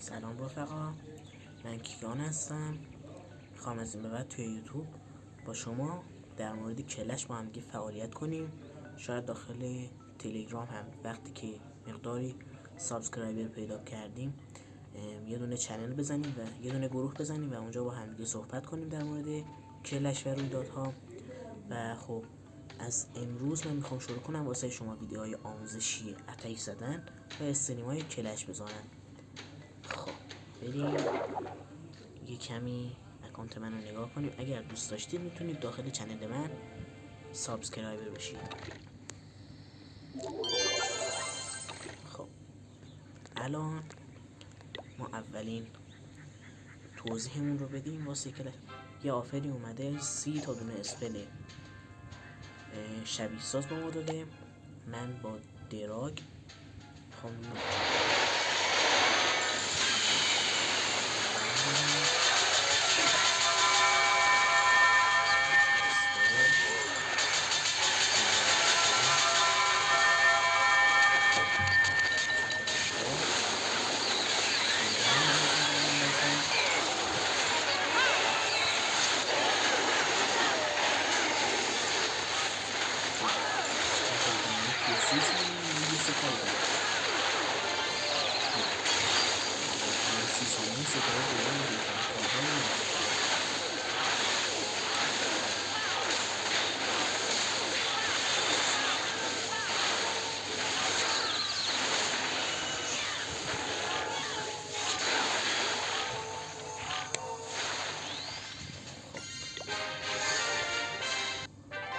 سلام رفقا، من کیان هستم. میخوام از این به بعد توی یوتیوب با شما در مورد کلش با هم دیگه فعالیت کنیم. شاید داخل تلگرام هم وقتی که مقداری سابسکرایبر پیدا کردیم یه دونه چنل بزنیم و یه دونه گروه بزنیم و اونجا با هم دیگه صحبت کنیم در مورد کلش و رویدادها. و خب از امروز من میخوام شروع کنم واسه شما ویدیوهای آموزشی اتک زدن و استریم‌های کلش بذارم. خب بریم یه کمی اکانت من رو نگاه کنیم. اگر دوست داشتید میتونید داخل چنل من سابسکرایبر بشید. خب الان ما اولین توضیحمون رو بدیم واسه کلش. یه آفری اومده 30 تا دونه اسپل شبیه ساز با ما داده. من با دراگ میخوام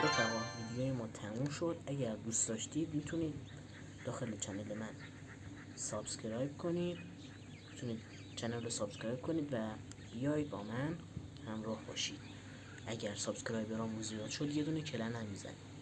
رفقا ویدیوی ما تموم شد. اگر دوست داشتید میتونید داخل چنل من سابسکرایب کنید، میتونید چنل رو سابسکرایب کنید و بیایید با من همراه باشید. اگر سابسکرایبرامون زیاد شد یه دونه کلن هم میزنید.